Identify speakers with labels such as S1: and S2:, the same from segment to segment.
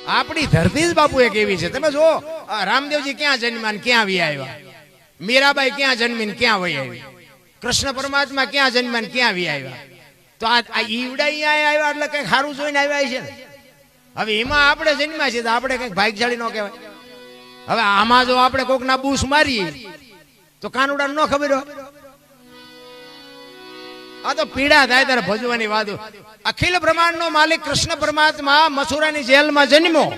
S1: આપણી ધરતી જ બાપુ એક એવી છે. તમે જો રામદેવજી ક્યાં જન્મ્યા ને ક્યાં વી આવ્યા, મીરાબાઈ ક્યાં જન્મીને ક્યાં વહી આવી, કૃષ્ણ પરમાત્મા ક્યાં જન્મ્યા ને ક્યાં વી આવ્યા. તો આ ઈવડા અહીંયા આવ્યા એટલે કઈક સારું જોઈને આવ્યા છે ને. હવે એમાં આપણે જન્મ્યા છીએ તો આપણે કઈક ભાગ્યશાળી ન કહેવાય. હવે આમાં જો આપણે કોક ના બૂસ મારીએ તો કાનુડા ન ખબર હોય. આ તો પીડા થાય ત્યારે ભજવાની વાત. અખિલ બ્રહ્માંડ નો માલિક કૃષ્ણ પરમાત્મા મથુરાની જેલમાં જન્મ્યો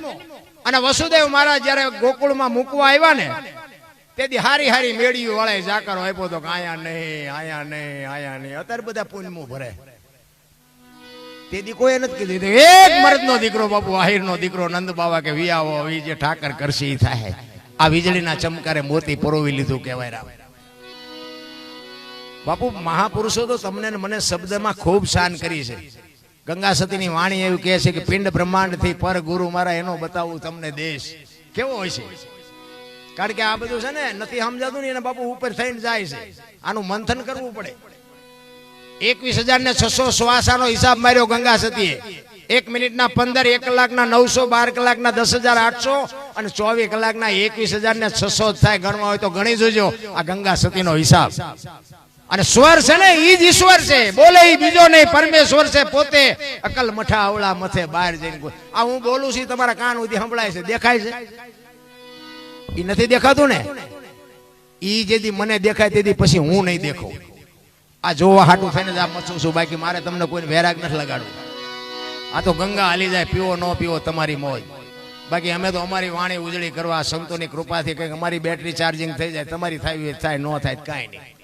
S1: અને વસુદેવ મહારાજ જયારે ગોકુળમાં મૂકવા આવ્યા ને તેથી હારી હારી મેળીઓ વાળા જાકરો આપ્યો તો આયા નહીં આયા નહીં આયા નહીં. અત્યારે બધા પુણ્યમું ભરે. તેથી કોઈ નથી કીધું એક મર્દ નો દીકરો બાપુ આહિર નો દીકરો નંદ બાવા કે વિયાવો જે ઠાકર કરશી થાય. આ વીજળીના ચમકારે મોતી પરોવી લીધું કહેવાય રામ. બાપુ મહાપુરુષો તો તમને મને શબ્દમાં ખૂબ શાન કરી છે. ગંગા સતીની વાણી એવું કહે છે કે પિંડ બ્રહ્માંડ થી પર ગુરુ મારા એનો બતાવું તમને દેશ કેવો હોય છે. કારણ કે આ બધું છે ને નથી સમજાતું ને એને બાપુ ઉપર થઈને જાય છે. આનું મંથન કરવું પડે. 21,600 શ્વાસાનો હિસાબ માર્યો ગંગા સતીએ. 1 મિનિટના 15, 1 કલાકના 900, 12 કલાકના 10,800 અને 24 કલાકના 21,600 થાય. ગણવા હોય તો ગણી જોજો આ ગંગા સતીનો હિસાબ. અને સ્વર છે ને ઈ જ ઈશ્વર છે, બોલે ઈ બીજો નહીં, પરમેશ્વર છે પોતે. અકલ મઠા અવળા મથે બહાર જઈને આ હું બોલું છું તમારા કાન સુધી સંભળાય છે, દેખાય છે? ઈ નથી દેખાતું ને. ઈ જેથી મને દેખાય તેથી પછી હું નહીં દેખું. આ જોવા હાટું થઈને જ આ મચું છું, બાકી મારે તમને કોઈ વેરાગ નથી લગાડવું. આ તો ગંગા હાલી જાય, પીવો ન પીવો તમારી મોજ. બાકી અમે તો અમારી વાણી ઉજળી કરવા સંતોની કૃપાથી કંઈક અમારી બેટરી ચાર્જિંગ થઈ જાય, તમારી થાય ન થાય કાંઈ નહીં.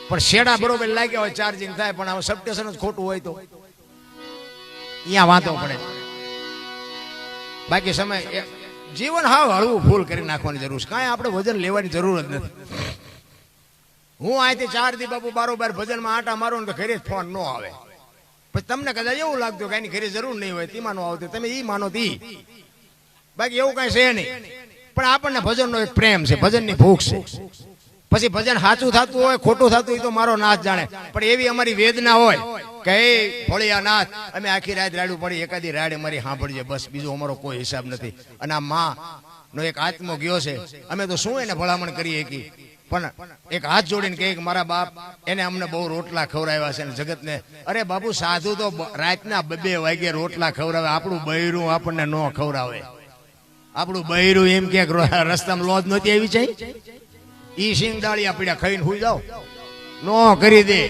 S1: પણ શેડા બરોબર લાગ્યા હોય ચાર્જિંગ થાય, પણ આ સબસ્ટેશન જ ખોટું હોય તો અહીંયા વાંધો પડે. બાકી સમય જીવન હાવ હળવું ફૂલ કરી નાખવાની જરૂર છે. કાંઈ આપણે વજન લેવાની જરૂર જ નથી. હું અહીંથી 4 દી બાપુ બારોબાર ભજનમાં આટા મારું ને તો ઘરે ફોન ન આવે. પછી તમને કદાચ એવું લાગતું કે એની ઘરે જરૂર નહીં હોય, તેમાં ન આવતું, તમે ઈ માનો તી. બાકી એવું કઈ છે નહીં. પણ આપણને ભજનનો એક પ્રેમ છે, ભજનની ભૂખ છે. પછી ભજન સાચું થતું હોય ખોટું થતું હોય તો મારો નાથ જાણે, પણ એવી અમારી વેદના હોય કે એ ભોળિયાનાથ અમે આખી રાત રાડું પડી, એકાદી રાડે મારી સાંભળજે બસ, બીજો અમારો કોઈ હિસાબ નથી. અને આ માં નો એક આત્મો ગયો છે, અમે તો શું એને ભલામણ કરીએ કે પણ એક હાથ જોડીને કહે કે મારા બાપ એને અમને બહુ રોટલા ખવડાવ્યા છે ને જગતને. અરે બાપુ સાધુ તો રાતના 2 વાગે રોટલા ખવડાવે, આપણું બૈરું આપણને ન ખવડાવે. આપણું બૈરું એમ કે રસ્તામાં લોજ નહોતી આવી છે, ઈ સિંગ દાળિયા પીડા ખાઈને હુઈ જાઓ ન કરી દે.